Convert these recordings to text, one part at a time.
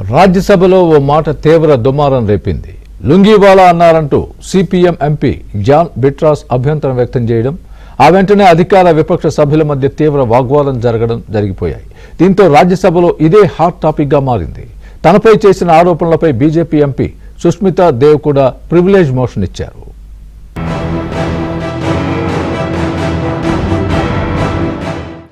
రాజ్యసభలో ఓ మాట తీవ్ర దుమారం రేపింది. లుంగీవాలా అన్నారంటూ సిపిఎం ఎంపీ జాన్ బిట్రాస్ అభ్యంతరం వ్యక్తం చేయడం, ఆ వెంటనే అధికార విపక్ష సభ్యుల మధ్య తీవ్ర వాగ్వాదం జరిగిపోయాయి. దీంతో రాజ్యసభలో ఇదే హాట్ టాపిక్ గా మారింది. తనపై చేసిన ఆరోపణలపై బీజేపీ ఎంపీ సుష్మితా దేవ్ కూడా ప్రివిలేజ్ మోషన్ ఇచ్చారు.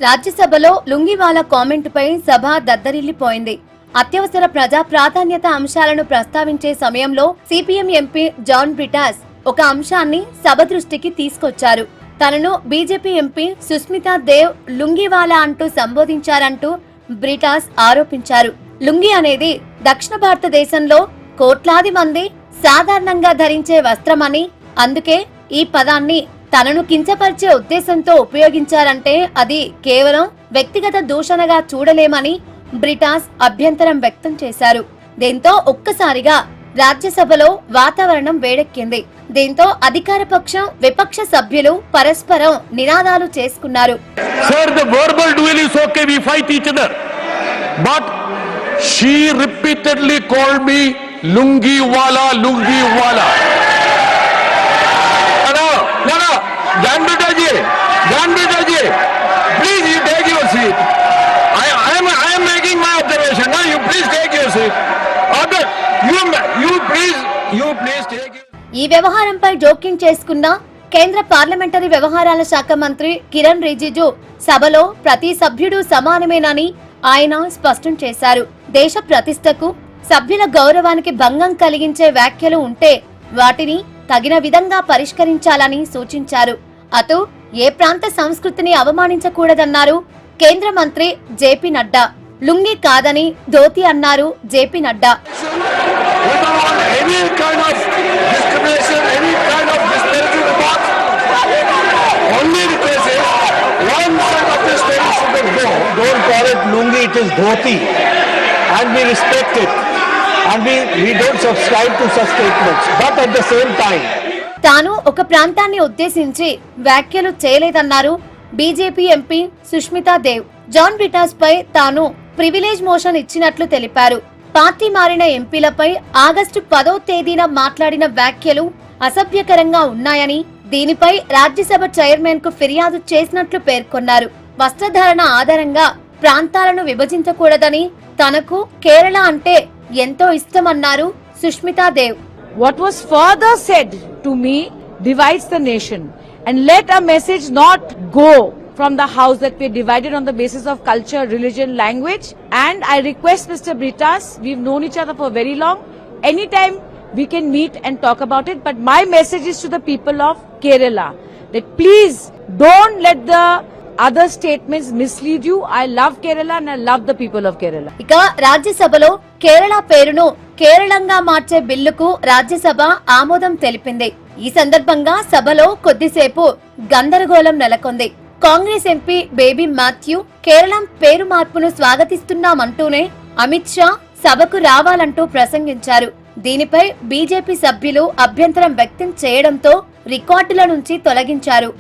రాజ్యసభలో లుంగీవాలా కామెంటుపై సభ దద్దరిల్లిపోయింది. అత్యవసర ప్రజా ప్రాధాన్యత అంశాలను ప్రస్తావించే సమయంలో సిపిఎం ఎంపీ జాన్ బ్రిటాస్ ఒక అంశాన్ని సభ దృష్టికి తీసుకొచ్చారు. తనను బీజేపీ ఎంపీ సుష్మితా దేవ్ లుంగీవాలా అంటూ సంబోధించారంటూ బ్రిటాస్ ఆరోపించారు. లుంగీ అనేది దక్షిణ భారతదేశంలో కోట్లాది మంది సాధారణంగా ధరించే వస్త్రమని, అందుకే ఈ పదాన్ని తనను కించపరిచే ఉద్దేశంతో ఉపయోగించారంటే అది కేవలం వ్యక్తిగత దూషణగా చూడలేమని బ్రిటాస్ అభ్యంతరం వ్యక్తం చేశారు. దీంతో ఒక్కసారిగా రాజ్యసభలో వాతావరణం వేడెక్కింది. దీంతో అధికార పక్షం, విపక్ష సభ్యులు పరస్పరం నినాదాలు చేసుకున్నారు. ఈ వ్యవహారంపై జోక్యం చేసుకున్న కేంద్ర పార్లమెంటరీ వ్యవహారాల శాఖ మంత్రి కిరణ్ రిజిజు సభలో ప్రతి సభ్యుడు సమానమేనని ఆయన స్పష్టం చేశారు. దేశ ప్రతిష్టకు, సభ్యుల గౌరవానికి భంగం కలిగించే వ్యాఖ్యలు ఉంటే వాటిని తగిన విధంగా పరిష్కరించాలని సూచించారు. అటు ఏ ప్రాంత సంస్కృతిని అవమానించకూడదన్నారు కేంద్ర మంత్రి జేపీ నడ్డా. లుంగి కాదని ధోతి అన్నారు జేపీ నడ్డా. తాను ఒక ప్రాంతాన్ని ఉద్దేశించి వ్యాఖ్యలు చేయలేదన్నారు బీజేపీ ఎంపీ సుష్మితా దేవ్. జాన్ బ్రిటాస్ పై తాను ప్రివిలేజ్ మోషన్ ఇచ్చినట్లు తెలిపారు. పార్టీ మారిన ఎంపీలపై ఆగస్టు 10వ తేదీన మాట్లాడిన వ్యాఖ్యలు అసభ్యకరంగా ఉన్నాయని, దీనిపై రాజ్యసభ చైర్మన్ కు ఫిర్యాదు చేసినట్లు పేర్కొన్నారు. వస్త్రధారణ ఆధారంగా ప్రాంతాలను విభజించకూడదని, తనకు కేరళ అంటే ఎంతో ఇష్టమన్నారు Sushmita Dev. What was further said to me divides the nation, and let a message not go from the house that we are divided on the basis of culture, religion, language. And I request Mr. Britas, we've known each other for very long, anytime we can meet and talk about it. But my message is to the people of Kerala that please don't let the other statements mislead you. I love Kerala and I love the people of Kerala. ఇక రాజ్యసభలో కేరళ పేరును కేరళంగా మార్చే బిల్లుకు రాజ్యసభ ఆమోదం తెలిపింది. ఈ సందర్భంగా సభలో కొద్దిసేపు గందరగోళం నెలకొంది. Congress MP baby Matthew Keralam పేరు మార్పును స్వాగతిస్తున్నామంటూనే అమిత్ షా సభకు రావాలంటూ ప్రసంగించారు. దీనిపై బీజేపీ సభ్యులు అభ్యంతరం వ్యక్తం చేయడంతో రికార్డుల నుంచి తొలగించారు.